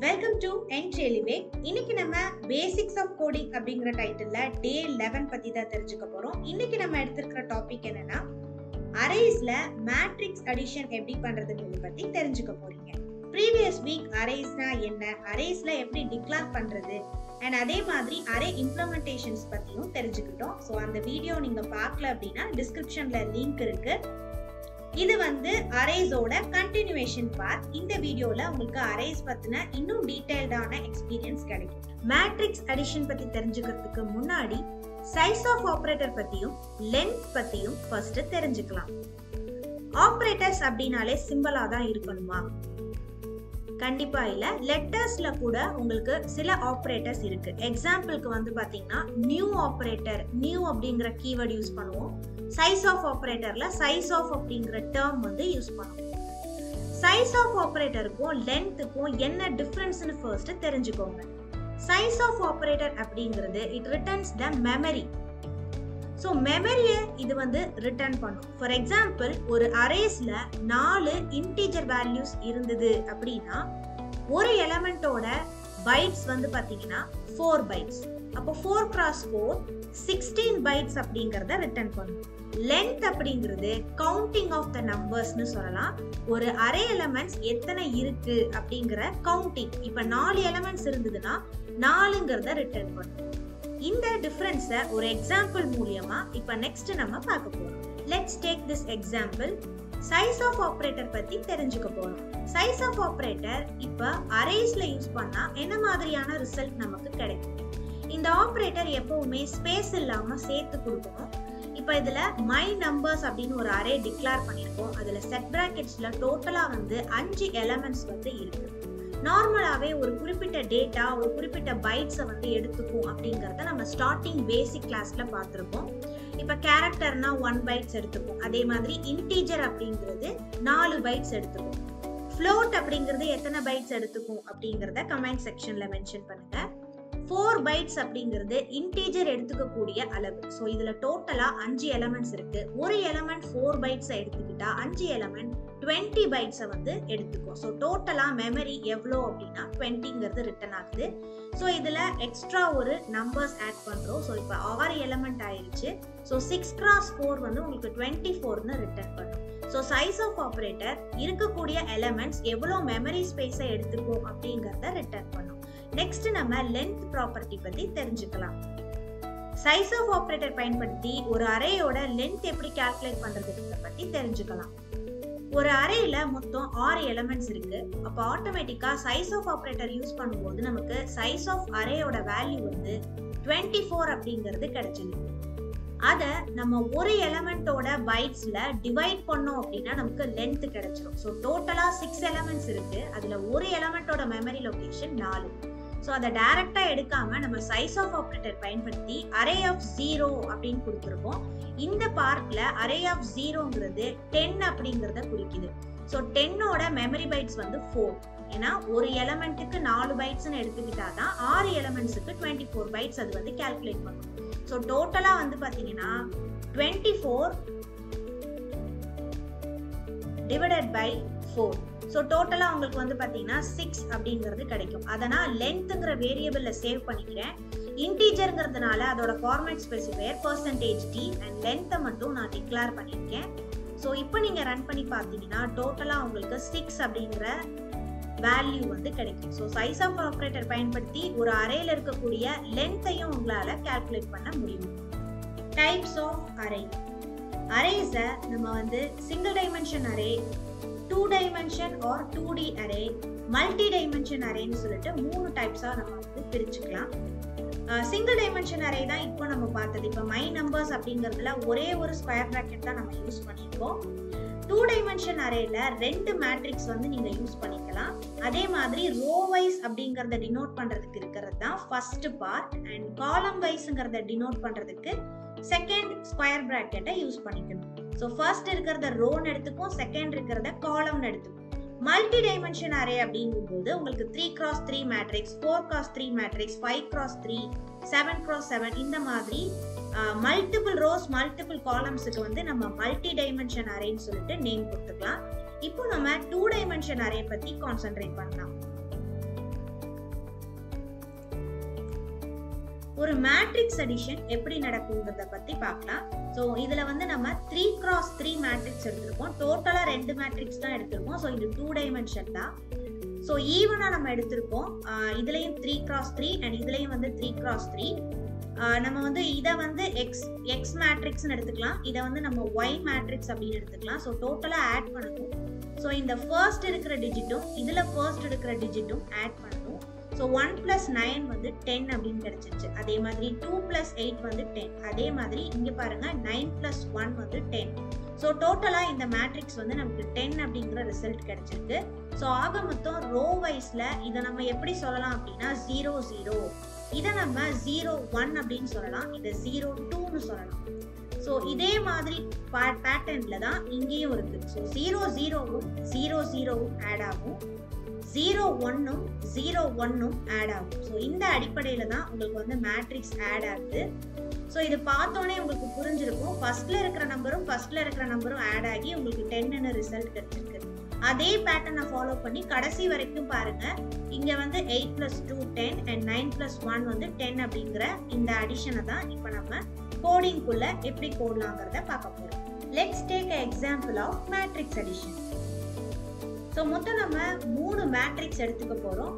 Welcome to Entri. இன்னைக்கு நம்ம Basics of Coding அப்படிங்கிற டைட்டில்ல Day 11 பத்தி தான் தெரிஞ்சுக்க போறோம். இன்னைக்கு நம்ம எடுத்துக்கிற டாபிக் என்னன்னா அரேஸ்ல மேட்ரிக்ஸ் அடிஷன் எப்படி பண்றதுன்னு பத்தி தெரிஞ்சுக்க போறீங்க. ப்ரீவியஸ் வீக் அரேஸ்னா என்ன, அரேஸ்ல எப்படி டிக்ளேர் பண்றது and அதே மாதிரி அரே இம்ப்ளிமெண்டேஷன்ஸ் பத்தியும் தெரிஞ்சுக்கிட்டோம். ஸோ அந்த வீடியோ நீங்க பார்க்கல அப்படின்னா டிஸ்கிரிப்ஷன்ல லிங்க் இருக்கு. இது அரேஸோட கண்டினியூவேஷன் பார்ட். இந்த வீடியோல உங்களுக்கு அரேஸ் பத்தின இன்னும் டீடைல்டான எக்ஸ்பீரியன்ஸ் கிடைக்கும். மேட்ரிக்ஸ் அடிஷன் பத்தி தெரிஞ்சுக்கிறதுக்கு முன்னாடி சைஸ் ஆஃப் ஆபரேட்டர் பத்தியும் லென்த் பத்தியும் ஃபர்ஸ்ட் தெரிஞ்சுக்கலாம். ஆபரேட்டர்ஸ் அப்படினாலே சிம்பிளா தான் இருக்கணுமா? கண்டிப்பா இல்ல. லெட்டர்ஸ்ல கூட உங்களுக்கு சில ஆபரேட்டர்ஸ் இருக்கு. எக்ஸாம்பிளுக்கு பாத்தீங்கன்னா நியூ ஆபரேட்டர், நியூ அப்படிங்கிற கீவேர்ட் யூஸ் பண்ணுவோம். சைஸ் ஆஃப் ஆபரேட்டர்ல சைஸ் ஆஃப் அப்படிங்கிற டேர்ம் யூஸ் பண்ணுவோம். சைஸ் ஆஃப் ஆபரேட்டருக்கும் லென்த்துக்கும் என்ன டிஃபரன்ஸ்னு ஃபர்ஸ்ட் தெரிஞ்சுக்கோங்க. சைஸ் ஆஃப் ஆபரேட்டர் அப்படிங்கிறது it returns the memory. So மெமரியை இது ரிட்டர்ன் பண்ணும். ஃபார் எக்ஸாம்பிள், ஒரு அரேஸ்ல 4 இன்டீஜர் வேல்யூஸ் இருந்தது அப்படின்னா ஒரு எலமெண்டோட பைட்ஸ் பாத்தீங்கன்னா 4 பைட்ஸ். அப்போ 4 x 4 16 பைட்ஸ் அப்படிங்கறத ரிட்டர்ன் பண்ணும். லென்த் அப்படிங்கிறது கவுண்டிங் ஆஃப் த நம்பர்ஸ்னு சொல்லலாம். ஒரு அரே எலிமெண்ட்ஸ் எத்தனை இருக்கு அப்படிங்கிற கவுண்டிங். இப்ப 4 எலிமெண்ட்ஸ் இருந்ததுன்னா 4ங்கிறத ரிட்டர்ன் பண்ணும். இந்த டிஃபரன்ஸை ஒரு எக்ஸாம்பிள் மூலமா இப்ப நெக்ஸ்ட் நம்ம பார்க்க போறோம். Let's take this example. Size of operator பத்தி தெரிஞ்சுக்க போறோம். சைஸ் ஆஃப் ஆபரேட்டர் இப்ப அரேஸ்ல யூஸ் பண்ணா என்ன மாதிரியான ரிசல்ட் நமக்கு கிடைக்கும்? இந்த ஆபரேட்டர் எப்பவுமே ஸ்பேஸ் இல்லாம சேர்த்து கொடுக்கணும். இப்ப இதுல மை நம்பர்ஸ் அப்படின்னு ஒரு அரே டிக்ளேர் பண்ணிருக்கோம். அதுல செட் பிராக்கெட்ஸ்ல டோட்டலா 5 எலிமெண்ட்ஸ் இருக்கு. நார்மலாவே ஒரு குறிப்பிட்ட டேட்டா, ஒரு குறிப்பிட்ட பைட்ஸை எடுத்துக்கும் அப்படிங்கறத நம்ம ஸ்டார்டிங் பேசிக் கிளாஸ்ல பார்த்திருப்போம். இப்ப கேரக்டர்னா 1 பைட்ஸ் எடுத்துக்கும். அதே மாதிரி இன்டீஜர் அப்படிங்கிறது 4 பைட்ஸ் எடுத்துக்கும். ஃப்ளோட் அப்படிங்கிறது எத்தனை பைட்ஸ் எடுத்துக்கும் அப்படிங்கறத கமெண்ட் செக்ஷன்ல மென்ஷன் பண்ணுங்க. 4 பைட்ஸ் அப்படிங்கிறது இன்டீஜர் எடுத்துக்கக்கூடிய அளவு. ஸோ இதுல டோட்டலா 5 எலிமெண்ட்ஸ் இருக்கு. ஒரு எலிமெண்ட் 4 பைட்ஸை எடுத்துக்கிட்டா 5 எலிமெண்ட் 20 பைட்ஸை எடுத்துக்கும். ஸோ டோட்டலா மெமரி எவ்வளோ அப்படின்னா 20ங்கிறது ரிட்டர்ன் ஆகுது. ஸோ இதுல எக்ஸ்ட்ரா ஒரு நம்பர்ஸ் ஆட் பண்றோம். ஸோ இப்போ 6 எலிமெண்ட் ஆயிருச்சு. ஸோ 6 x 4 உங்களுக்கு 24ன்னு ரிட்டர்ன் பண்ணும். ஸோ சைஸ் ஆஃப் ஆபரேட்டர் இருக்கக்கூடிய எலிமெண்ட்ஸ் எவ்வளோ மெமரி ஸ்பேஸை எடுத்துக்கும் அப்படிங்கறத ரிட்டர்ன் பண்ணும். நெக்ஸ்ட் நம்ம லென்த் ப்ராப்பர்ட்டி பத்தி தெரிஞ்சுக்கலாம். சைஸ் ஆஃப் ஆபரேட்டர் பயன்படுத்தி ஒரு அரேயோட லென்த் எப்படி கால்குலேட் பண்றதுன்றத பத்தி தெரிஞ்சுக்கலாம். ஒரு அரேல மொத்தம் 6 எலிமெண்ட்ஸ் இருக்கு. அப்ப ஆட்டோமேட்டிக்கா சைஸ் ஆஃப் ஆபரேட்டர் யூஸ் பண்ணும்போது நமக்கு சைஸ் ஆஃப் அரேயோட வேல்யூ 24 அப்படிங்கிறது கிடைச்சிருக்கு. அத நம்ம ஒரு எலிமெண்டோட பைட்ஸ்ல டிவைட் பண்ணோம் அப்படின்னா நமக்கு லென்த் கிடைச்சிரும். ஸோ டோட்டலா 6 எலிமெண்ட்ஸ் இருக்கு. அதுல ஒரு எலிமெண்டோட மெமரி லொகேஷன் 4. ஸோ அதை டைரக்டா எடுக்காம நம்ம சைஸ் ஆஃப் ஆபரேட்டர் பயன்படுத்தி அரே ஆஃப் 0 அப்படின்னு கொடுத்துருக்கோம். இந்த பார்ட்ல அரே ஆஃப் 0ங்கிறது 10 அப்படிங்கறத குறிக்குது. ஸோ 10ஓட மெமரி பைட்ஸ் 4. ஏன்னா ஒரு எலிமெண்ட்டுக்கு 4 பைட்ஸ்ன்னு எடுத்துக்கிட்டாதான் 6 எலிமெண்ட்ஸுக்கு 24 பைட்ஸ் அது கால்குலேட் பண்ணும். ஸோ டோட்டலா பாத்தீங்கன்னா 24 டிவைடட் பை 4. ஸோ டோட்டலா உங்களுக்கு பாத்தீங்கன்னா 6 அப்படிங்கிறது கிடைக்கும். அதனால் லென்த்ங்கிற வேரியபிள்ல சேவ் பண்ணிக்கிறேன். இன்டீஜர்ங்கிறதுனால அதோட ஃபார்மேட் ஸ்பெசிஃபையர் %d அண்ட் லென்த்தை மட்டும் நான் டிக்ளேர் பண்ணியிருக்கேன். ஸோ இப்போ நீங்க ரன் பண்ணி பார்த்தீங்கன்னா டோட்டலா உங்களுக்கு 6 அப்படிங்கிற வேல்யூ கிடைக்கும். ஸோ சைஸ் ஆஃப் ஆபரேட்டர் பயன்படுத்தி ஒரு அரேல இருக்கக்கூடிய லென்த்தையும் உங்களால கால்குலேட் பண்ண முடியும். Types of array. அரேஸை நம்ம single dimension array, 2 dimension or 2D array, multi dimension அரேன்னு சொல்லிட்டு 3 டைப்ஸா நம்ம பிரிச்சுக்கலாம். சிங்கிள் டைமென்ஷன் அரே தான் இப்போ நம்ம பார்த்தது. இப்போ மை நம்பர்ஸ் அப்படிங்கிறதுல ஒரே ஒரு ஸ்கொயர் பிராக்கெட் தான் நம்ம யூஸ் பண்ணியிருக்கோம். 2 டைமென்ஷன் அரேல 2 மேட்ரிக்ஸ் நீங்க யூஸ் பண்ணிக்கலாம். அதே மாதிரி ரோ வைஸ் அப்படிங்கறத டினோட் பண்றதுக்கு இருக்கிறது தான் ஃபர்ஸ்ட் பார்ட் அண்ட் காலம் வைஸ்ங்கறத டினோட் பண்றதுக்கு செகண்ட் ஸ்கொயர் பிராக்கெட்டை யூஸ் பண்ணிக்கணும். ஸோ ஃபர்ஸ்ட் இருக்கிறத ரோன்னு எடுத்துக்கும், செகண்ட் இருக்கிறத காலம்னு எடுத்துக்கும். மல்டி டைமென்ஷன் அரே அப்படிங்கும்போது உங்களுக்கு 3x3 matrix, 4x3 matrix, 5x3, 7x7 இந்த மாதிரி மல்டிபிள் ரோஸ் மல்டிபிள் காலம்ஸுக்கு நம்ம மல்டி டைமென்ஷன் அரேன்னு சொல்லிட்டு நேம் கொடுத்துக்கலாம். இப்போ நம்ம 2 டைமென்ஷன் அரே பத்தி கான்சென்ட்ரேட் பண்ணலாம். ஒரு மேட்ரிக்ஸ் அடிஷன் எப்படி நடக்குங்கிறத பத்தி பார்க்கலாம். ஸோ இதுல வந்து நம்ம 3x3 மேட்ரிக்ஸ் எடுத்திருக்கோம். டோட்டலா 2 மேட்ரிக்ஸ் தான் எடுத்திருக்கோம். ஸோ இது 2 டைமென்ஷன் தான். ஸோ ஈவனா நம்ம எடுத்திருக்கோம். இதுலயும் 3x3 அண்ட் இதுலயும் வந்து 3x3. நம்ம வந்து இதை வந்து எக்ஸ் மேட்ரிக்ஸ்னு எடுத்துக்கலாம். இதை வந்து நம்ம ஒய் மேட்ரிக்ஸ் அப்படின்னு எடுத்துக்கலாம். ஸோ டோட்டலா ஆட் பண்ணணும். ஸோ இந்த ஃபர்ஸ்ட் இருக்கிற டிஜிட்டும் இதுல ஃபர்ஸ்ட் இருக்கிற டிஜிட்டும் ஆட் பண்ணணும். ஸோ 1 + 9 வந்து 10 அப்படின்னு கிடைச்சிருச்சு. அதே மாதிரி 2 + 8 வந்து 10. அதே மாதிரி இங்க பாருங்க 9 + 1 வந்து 10. ஸோ டோட்டலா இந்த மேட்ரிக்ஸ் வந்து நமக்கு 10 அப்படிங்கிற ரிசல்ட் கிடைச்சிருக்கு. ஸோ ஆக மொத்தம் ரோ வைஸ்ல இதை நம்ம எப்படி சொல்லலாம் அப்படின்னா 0 0. இதை நம்ம 0 1 அப்படின்னு சொல்லலாம். இதை 0 2ன்னு சொல்லலாம். ஸோ இதே மாதிரி பேட்டர்ன்ல தான் இங்கேயும் இருக்கு. ஸோ 0 0வும் 0 0வும் ஆட் ஆகும். 0 1ம் 0 1ம் ஆட் ஆகும். ஸோ இந்த அடிப்படையில தான் உங்களுக்கு வந்து மேட்ரிக்ஸ் ஆட் ஆகுது. ஸோ இது பார்த்தோன்னே உங்களுக்கு புரிஞ்சிருக்கும். ஃபர்ஸ்ட்ல இருக்கிற நம்பரும் ஆட் ஆகி உங்களுக்கு 10ன்னு ரிசல்ட் கிடைச்சிருக்கு. அதே பேட்டர்னை ஃபாலோ பண்ணி கடைசி வரைக்கும் பாருங்க. இங்க வந்து 8 + 2 10 and 9 + 1 வந்து 10 அப்படிங்கிற இந்த அடிஷனை தான் இப்போ நம்ம கோடிங்குள்ள எப்படி போடலாங்கிறத பார்க்க போறோம். Let's take an example of matrix addition. So மொத்தம் நம்ம 3 மேட்ரிக்ஸ் எடுத்துக்க போறோம்.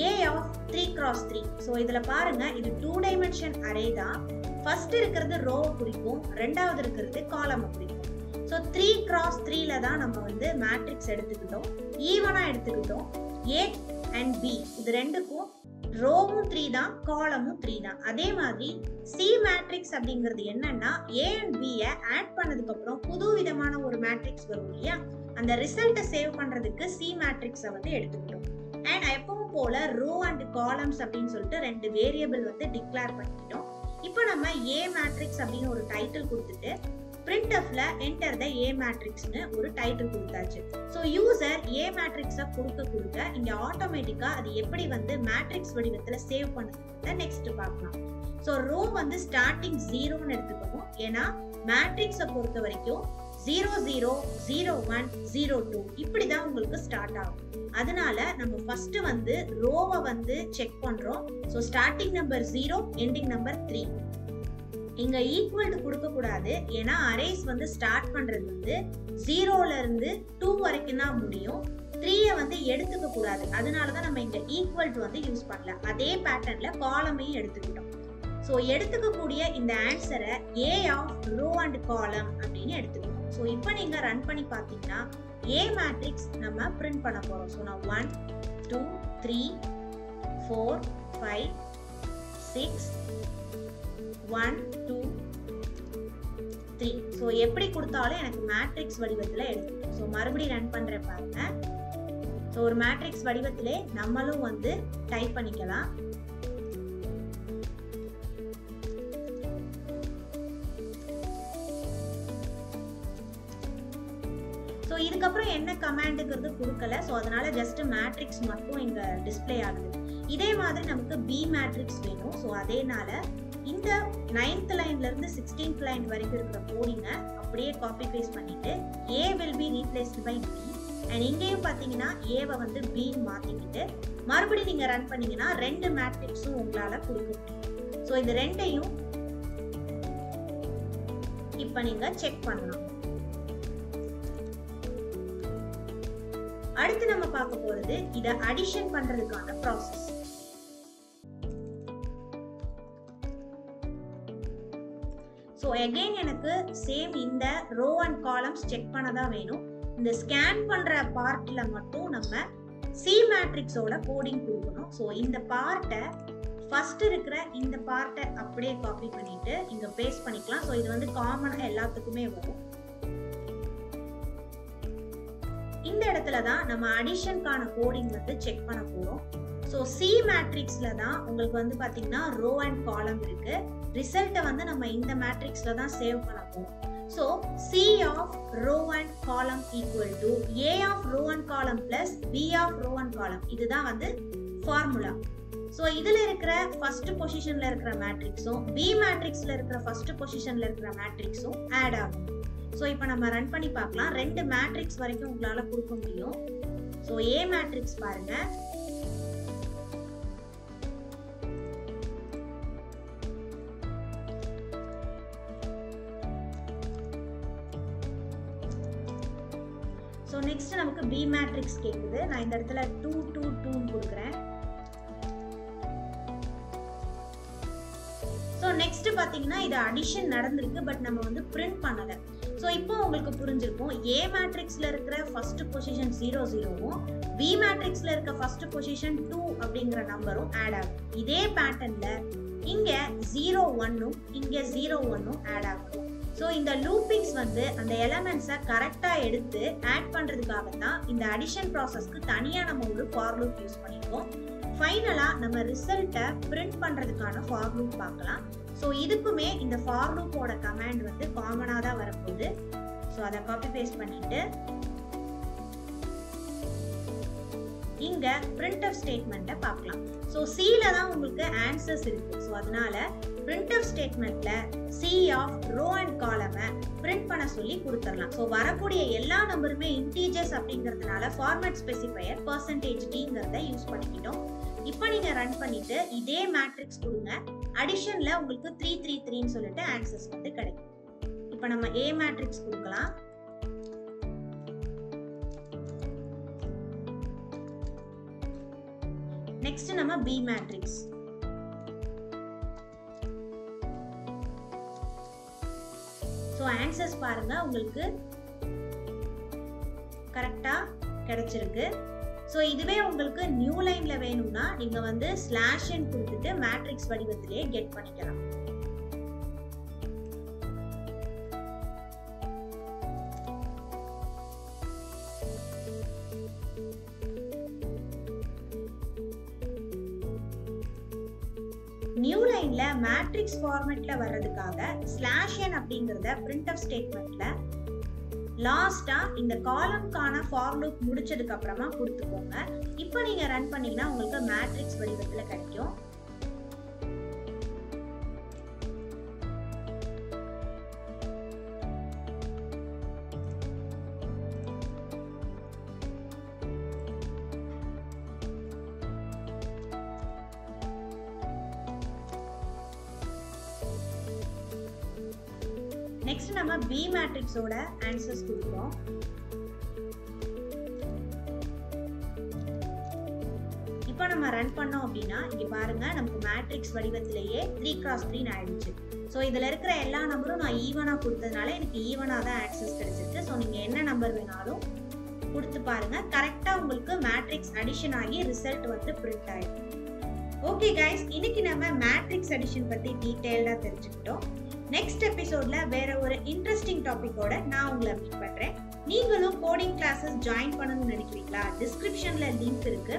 A of 3x3. ஸோ இதுல பாருங்க இது 2 டைமென்ஷன் அரே தான். ஃபர்ஸ்ட் இருக்கிறது ரோவை குறிக்கும், ரெண்டாவது இருக்கிறது காலமை குறிக்கும். ஸோ 3x3ல தான் நம்ம வந்து மேட்ரிக்ஸ் எடுத்துக்கிட்டோம். ஈவனா எடுத்துக்கிட்டோம். A and B இது ரெண்டுக்கும் ரோவும் 3 தான், காலமும் 3 தான். அதே மாதிரி C மேட்ரிக்ஸ் அப்படிங்கிறது என்னன்னா A and B ஆட் பண்ணதுக்கு அப்புறம் புது விதமான ஒரு மேட்ரிக்ஸ் வரும் இல்லையா, அந்த ரிசல்ட்டை சேவ் பண்றதுக்கு C மேட்ரிக்ஸை வந்து எடுத்துக்கிட்டோம். அண்ட் எப்பவும் போல ரோ அண்ட் காலம்ஸ் அப்படின்னு சொல்லிட்டு 2 வேரியபிள் வந்து டிக்ளேர் பண்ணிக்கிட்டோம். இப்போ நம்ம A மேட்ரிக்ஸ் அப்படின்னு ஒரு டைட்டில் கொடுத்துட்டு printfல enter the A matrixனு ஒரு டைட்டில் கொடுத்தாச்சு. ஸோ யூசர் A மேட்ரிக்ஸை கொடுக்க இங்க ஆட்டோமேட்டிக்கா அது எப்படி வந்து மேட்ரிக்ஸ் வடிவத்துல சேவ் பண்ணுறத நெக்ஸ்ட் பார்க்கலாம். ஸோ ரோ வந்து ஸ்டார்டிங் 0ன்னு எடுத்துக்கணும். ஏன்னா மேட்ரிக்ஸை பொறுத்த வரைக்கும் 0 0 0 1 0 2 இப்படிதான் உங்களுக்கு ஸ்டார்ட் ஆகும். அதனால நம்ம ஃபர்ஸ்ட் வந்து ரோவை வந்து செக் பண்றோம். So starting number 0, ending number 3. இங்க ஈக்குவல் டு கொடுக்க கூடாது. ஏன்னா அரேஸ் வந்து ஸ்டார்ட் பண்றது வந்து 0ல இருந்து 2 வரைக்கும் தான் முடியும். 3ய வந்து எடுத்துக்க கூடாது. அதனாலதான் நம்ம இங்க ஈக்குவல் டு வந்து யூஸ் பண்ணல. அதே பேட்டர்ன்ல காலமையும் எடுத்துக்கிட்டோம். ஸோ எடுத்துக்கக்கூடிய இந்த ஆன்சரை A of row and column அப்படின்னு எடுத்துக்கணும். ஸோ இப்போ நீங்க ரன் பண்ணி பார்த்தீங்கன்னா A மேட்ரிக்ஸ் நம்ம பிரிண்ட் பண்ண போறோம். ஸோ நான் 1 2 3 4 5 6 1 2 3. ஸோ எப்படி கொடுத்தாலும் எனக்கு மேட்ரிக்ஸ் வடிவத்தில் எடுத்துக்கணும். ஸோ மறுபடியும் ரன் பண்றேன் பாருங்க. ஸோ ஒரு மேட்ரிக்ஸ் வடிவத்திலே நம்மளும் வந்து டைப் பண்ணிக்கலாம். ஸோ இதுக்கப்புறம் என்ன கமாண்டுங்கிறது கொடுக்கல. ஸோ அதனால ஜஸ்ட் மேட்ரிக்ஸ் மட்டும் இங்க டிஸ்பிளே ஆகுது. இதே மாதிரி நமக்கு B மேட்ரிக்ஸ் வேணும். ஸோ அதேனால இந்த 9th லைன்ல இருந்து 16th லைன் வரைக்கும் இருக்கிற கோடிங்க அப்படியே காப்பி பேஸ்ட் பண்ணிட்டு A will be replaced by B. And இங்கேயும் பார்த்தீங்கன்னா ஏவை வந்து B மாத்திக்கிட்டு மறுபடியும் நீங்க ரன் பண்ணீங்கன்னா 2 மேட்ரிக்ஸும் உங்களால கொடுக்க முடியும். ஸோ இது ரெண்டையும் இப்போ நீங்க செக் பண்ணலாம். அடுத்து நம்ம பார்க்க போறது இத அடிஷன் பண்றதுக்கான ப்ராசஸ். ஸோ அகைன் எனக்கு சேம் இந்த ரோ அண்ட் காலம்ஸ் செக் பண்ணதான் வேணும். இந்த ஸ்கேன் பண்ற பார்ட்ல மட்டும் நம்ம C மேட்ரிக்ஸோட கோடிங் கொடுக்கணும். ஸோ இந்த பார்ட்டை ஃபர்ஸ்ட் இருக்கிற இந்த பார்ட்டை அப்படியே காப்பி பண்ணிட்டு இங்க பேஸ்ட் பண்ணிக்கலாம். ஸோ இது வந்து காமனா எல்லாத்துக்குமே வரும். இந்த இடத்துல தான் நம்ம அடிஷனுக்கான கோடிங் வந்து செக் பண்ண போறோம். ஸோ C மேட்ரிக்ஸ்ல தான் உங்களுக்கு வந்து பாத்தீங்கன்னா ரோ அண்ட் காலம் இருக்கு. ரிசல்ட்டை வந்து நம்ம இந்த மேட்ரிக்ஸ்ல தான் சேவ் பண்ண போறோம். So C of row and column equal to A of row and column plus B of row and column. இதுதான் வந்து ஃபார்முலா. ஸோ இதுல இருக்கிற ஃபர்ஸ்ட் பொசிஷன்ல இருக்கிற மேட்ரிக்ஸும் B மேட்ரிக்ஸ்ல இருக்கிற ஃபர்ஸ்ட் பொசிஷன்ல இருக்கிற மேட்ரிக்ஸும் ஆட் ஆகும். ஸோ இப்போ நம்ம ரன் பண்ணி பார்க்கலாம். 2 மேட்ரிக்ஸ் வரைக்கும் உங்களால கொடுக்க முடியும். ஸோ A மேட்ரிக்ஸ் பாருங்க. ஸோ நெக்ஸ்ட் நமக்கு பி மேட்ரிக்ஸ் கேட்குது. நான் இந்த இடத்துல 2 2 2 கொடுக்குறேன். ஸோ நெக்ஸ்ட் பார்த்தீங்கன்னா இது அடிஷன் நடந்திருக்கு, பட் நம்ம வந்து பிரிண்ட் பண்ணலை. ஸோ இப்போ உங்களுக்கு புரிஞ்சிருக்கும், ஏ மேட்ரிக்ஸில் இருக்கிற ஃபர்ஸ்ட் பொசிஷன் 0 0வும் பி மேட்ரிக்ஸில் இருக்க ஃபர்ஸ்ட் பொசிஷன் 2 அப்படிங்கிற நம்பரும் ஆட் ஆகும். இதே பேட்டர்னில் இங்கே 0 1ம் இங்கே 0 1ம் ஆட் ஆகும். ஸோ இந்த லூப்பிங்ஸ் வந்து அந்த எலமெண்ட்ஸை கரெக்டாக எடுத்து ஆட் பண்ணுறதுக்காக தான் இந்த அடிஷன் ப்ராசஸ்க்கு தனியாக நம்ம ஒரு ஃபார் லூப் யூஸ் பண்ணியிருக்கோம். ஃபைனலாக நம்ம ரிசல்ட்டை பிரிண்ட் பண்ணுறதுக்கான ஃபார் லூப் பார்க்கலாம். ஸோ இதுக்குமே இந்த ஃபார் லூப்போட கமாண்ட் வந்து காமனாக தான் வரப்போகுது. ஸோ அதை காப்பி பேஸ்ட் பண்ணிட்டு இங்கே printf ஸ்டேட்மெண்ட்டை பார்க்கலாம். ஸோ சியில் தான் உங்களுக்கு ஆன்சர்ஸ் இருக்குது. ஸோ அதனால printf ஸ்டேட்மெண்ட்டில் சி ஆஃப் ரோ அண்ட் காலமை பிரிண்ட் பண்ண சொல்லி கொடுத்துடலாம். ஸோ வரக்கூடிய எல்லா நம்பருமே இன்டீஜர்ஸ் அப்படிங்கிறதுனால ஃபார்மேட் ஸ்பெசிஃபையர் %d யூஸ் பண்ணிக்கிட்டோம். இப்போ நீங்கள் ரன் பண்ணிட்டு இதே மேட்ரிக்ஸ் கொடுங்க. அடிஷனில் உங்களுக்கு 3 3 3ன்னு சொல்லிட்டு ஆன்சர்ஸ் வந்து கிடைக்கும். இப்போ நம்ம ஏ மேட்ரிக்ஸ் கொடுக்கலாம். நெக்ஸ்ட் நம்ம பி மேட்ரிக்ஸ். ஸோ ஆன்சர்ஸ் பாருங்க, உங்களுக்கு கரெக்டா கிடைச்சிருக்கு. ஸோ இதுவே உங்களுக்கு நியூ லைன்ல வேணும்னா நீங்க வந்து /n கொடுத்துட்டு மேட்ரிக்ஸ் வடிவத்திலே கெட் பண்ணிக்கலாம். நியூ லைன்ல மேட்ரிக்ஸ் ஃபார்மேட்ல வர்றதுக்காக /n அப்படிங்கறத printf ஸ்டேட்மெண்ட்ல லாஸ்டா இந்த காலம்கான ஃபார் லூப் முடிச்சதுக்கு அப்புறமா கொடுத்துக்கோங்க. இப்போ நீங்க ரன் பண்ணீங்கன்னா உங்களுக்கு மேட்ரிக்ஸ் வடிவத்துல கிடைக்கும். நெக்ஸ்ட் நம்ம பி மேட்ரிக்ஸோட ஆன்சர்ஸ் கொடுக்கிறோம். இப்போ நம்ம ரன் பண்ணோம் அப்படின்னா இங்க பாருங்க, நமக்கு மேட்ரிக்ஸ் வடிவத்திலேயே 3x3 ஆயிடுச்சு. ஸோ இதுல இருக்கிற எல்லா நம்பரும் நான் ஈவனா கொடுத்ததுனால எனக்கு ஈவனா தான் ஆக்சஸ் கிடைச்சிருக்கு. ஸோ நீங்க என்ன நம்பர் வேணாலும் கொடுத்து பாருங்க, கரெக்டா உங்களுக்கு மேட்ரிக்ஸ் அடிஷன் ஆகி ரிசல்ட் வந்து பிரிண்ட் ஆயிடும். ஓகே கைஸ், இன்னைக்கு நம்ம மேட்ரிக்ஸ் அடிஷன் பத்தி டீடைல்டா தெரிஞ்சுக்கிட்டோம். நெக்ஸ்ட் எபிசோட்ல வேற ஒரு இன்ட்ரெஸ்டிங் டாபிக்கோட நான் உங்களை மீட் பண்றேன். நீங்களும் கோடிங் கிளாஸஸ் ஜாயின் பண்ணணும்னு நினைக்கிறீங்களா? டிஸ்கிரிப்ஷன்ல லிங்க் இருக்கு.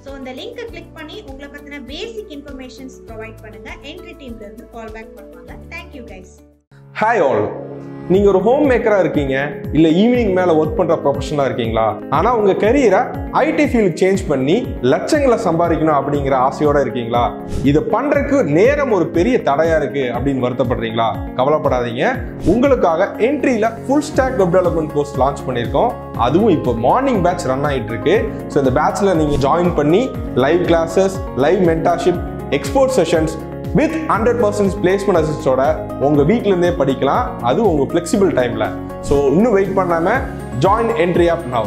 ஸோ அந்த லிங்கை கிளிக் பண்ணி உங்களை பத்தின பேசிக் இன்ஃபர்மேஷன்ஸ் ப்ரொவைட் பண்ணுங்க. என்ட்ரி டீம்ல இருந்து கால் பேக் பண்ணுவாங்க. Thank you guys. ஹாய் ஆல், நீங்க ஒரு ஹோம் மேக்கரா இருக்கீங்க, இல்ல ஈவினிங் மேல ஒர்க் பண்ற ப்ரொஃபஷனலா இருக்கீங்களா? ஆனா உங்க கரியரை ஐடி ஃபீல்ட் சேஞ்ச் பண்ணி லட்சங்களை சம்பாதிக்கணும் அப்படிங்கிற ஆசையோட இருக்கீங்களா? இதை பண்றதுக்கு நேரம் ஒரு பெரிய தடையா இருக்கு அப்படின்னு வருத்தப்படுறீங்களா? கவலைப்படாதீங்க, உங்களுக்காக என்ட்ரியில full stack web development course launch பண்ணியிருக்கோம். அதுவும் இப்போ மார்னிங் பேட்ச் ரன் ஆகிட்டு இருக்கு. ஸோ இந்த பேட்ச்ல நீங்க ஜாயின் பண்ணி live classes, live mentorship, export sessions with 100% placement assistோட உங்க வீட்ல இருந்தே படிக்கலாம். அது உங்க flexible டைம்ல. So இன்னும் வெயிட் பண்ணாம join Entri app now.